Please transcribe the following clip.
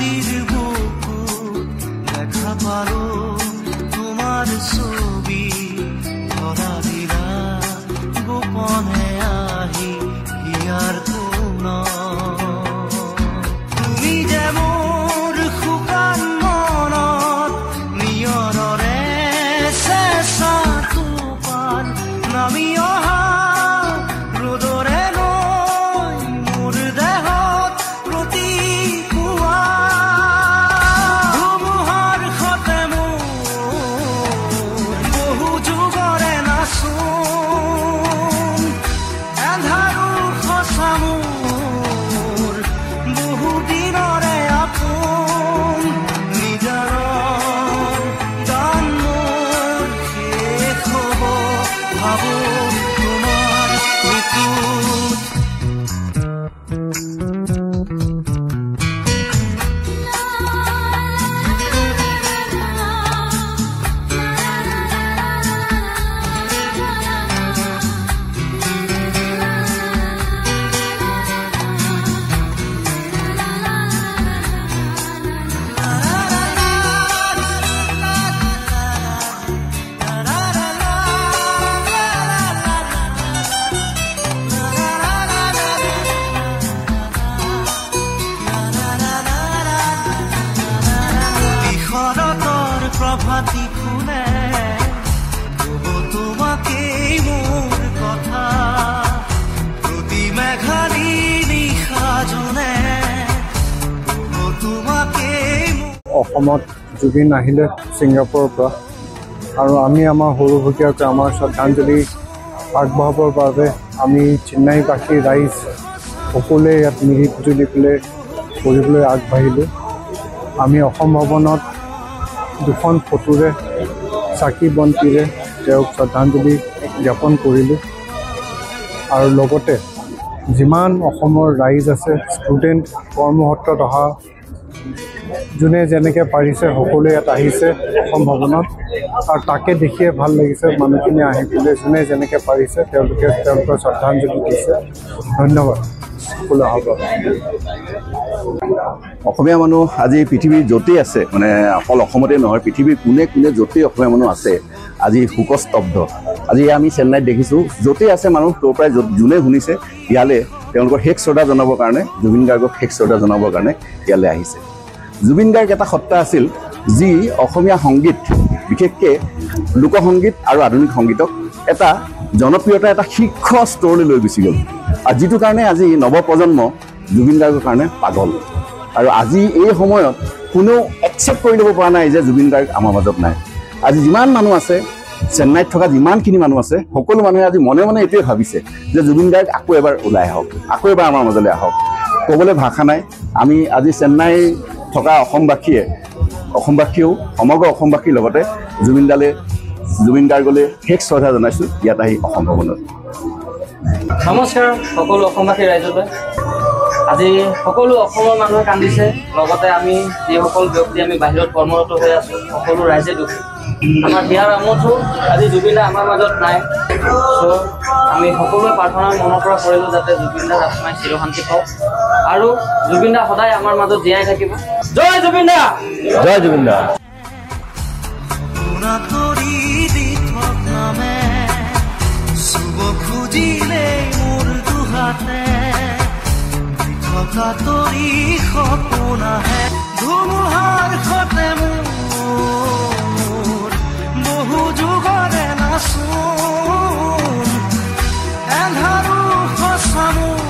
মাটিৰ বুকু দেখা পালো তোমাৰ ছবি ধৰা দিলা গোপনে আহি হিয়াৰ কোন তুমি যে মোৰ শুকান মনত নিয়ৰৰে চেঁচা টোপাল নামি অহা ৰ'দৰে নৈ মোৰ দেহত প্ৰতি পুৱা ধুমুহাৰ সতে মোৰ বহু যুগৰে নাচোন এন্ধাৰো সঁচা মোৰ বহু দিনৰে আপোন নিজাৰৰ গান মোৰ শেষ হ'ব ভাবো তোমাৰ বুকুত শৰতৰ প্ৰভাতী ফুলে কব তোমাকেই মোৰ কথা প্ৰতি মেঘালী নিশা জোনে কব তোমাকেই অসমত জুবিন আহিলে ছিংগাপুৰৰ পৰা আৰু আমি আমাৰ সৰুভকীয়াকৈ আমাৰ শ্ৰদ্ধাঞ্জলি আগবঢ়াবৰ বাবে আমি চেন্নাইবাসী ৰাইজ সকলোৱে ইয়াত মিলি জুলি পেলাই কৰিবলৈ আগবাঢ়িলোঁ। আমি অসম ভৱনত দুখন ফটোৰে চাকি বন্তিৰে তেওঁক শ্ৰদ্ধাঞ্জলি জ্ঞাপন কৰিলোঁ আৰু লগতে যিমান অসমৰ ৰাইজ আছে ষ্টুডেণ্ট কৰ্মক্ষেত্ৰত অহা যোনে যেনেকৈ পাৰিছে সকলোৱে ইয়াত আহিছে অসম ভৱনত আৰু তাকে দেখিয়ে ভাল লাগিছে মানুহখিনি আহি পেলাই যোনে যেনেকৈ পাৰিছে তেওঁলোকে তেওঁলোকৰ শ্ৰদ্ধাঞ্জলি দিছে। ধন্যবাদ সকলো অহাৰ বাবে। অসমীয়া মানুহ আজি পৃথিৱীৰ য'তেই আছে মানে অকল অসমতে নহয় পৃথিৱীৰ কোনে কোনে য'তেই অসমীয়া মানুহ আছে আজি শোকস্তব্ধ। আজি আমি চেন্নাইত দেখিছোঁ য'তেই আছে মানুহ তোৰ পৰাই যোনে শুনিছে ইয়ালৈ তেওঁলোকৰ শেষ শ্ৰদ্ধা জনাবৰ কাৰণে জুবিন গাৰ্গক শেষ শ্ৰদ্ধা জনাবৰ কাৰণে ইয়ালৈ আহিছে। জুবিন গাৰ্গ এটা সত্তা আছিল যি অসমীয়া সংগীত বিশেষকৈ লোকসংগীত আৰু আধুনিক সংগীতক এটা জনপ্ৰিয়তা এটা শীৰ্ষ স্তৰলৈ লৈ গুচি গ'ল আৰু যিটো কাৰণে আজি নৱপ্ৰজন্ম জুবিন গাৰ্গৰ কাৰণে পাগল আৰু আজি এই সময়ত কোনেও একচেপ্ট কৰি ল'ব পৰা নাই যে জুবিন গাৰ্গ আমাৰ মাজত নাই। আজি যিমান মানুহ আছে চেন্নাইত থকা যিমানখিনি মানুহ আছে সকলো মানুহে আজি মনে মনে এইটোৱে ভাবিছে যে জুবিন গাৰ্গ আকৌ এবাৰ ওলাই আহক আকৌ এবাৰ আমাৰ মাজলৈ আহক। ক'বলৈ ভাষা নাই। আমি আজি চেন্নাই থকা অসমবাসীয়েও সমগ্ৰ অসমবাসীৰ লগতে জুবিন গাৰ্গলৈ শেষ শ্ৰদ্ধা জনাইছোঁ ইয়াত আহি অসম ভৱনত। নমস্কাৰ সকলো অসমবাসী ৰাইজলৈ। আজি সকলো অসমৰ মানুহে কান্দিছে, লগতে আমি যিসকল ব্যক্তি আমি বাহিৰত কৰ্মৰত হৈ আছোঁ সকলো ৰাইজে দুখী। আমাৰ হিয়াৰ আমঠো আজি জুবিন দা আমাৰ মাজত নাই। চ' আমি সকলোৱে প্ৰাৰ্থনা মনৰ পৰা কৰিলোঁ যাতে জুবিন দাৰ আত্মাই চিৰশান্তি পাওক আৰু জুবিন দা সদায় আমাৰ মাজত জীয়াই থাকিব। জয় জুবিন দা, জয় জুবিন দা। খুজিলে মোৰ দুহাতে তৰি সপোন আহে ধুমুহাৰ সতে মোৰ বহু যুগৰে নাচোন এন্ধাৰো সঁচা মোৰ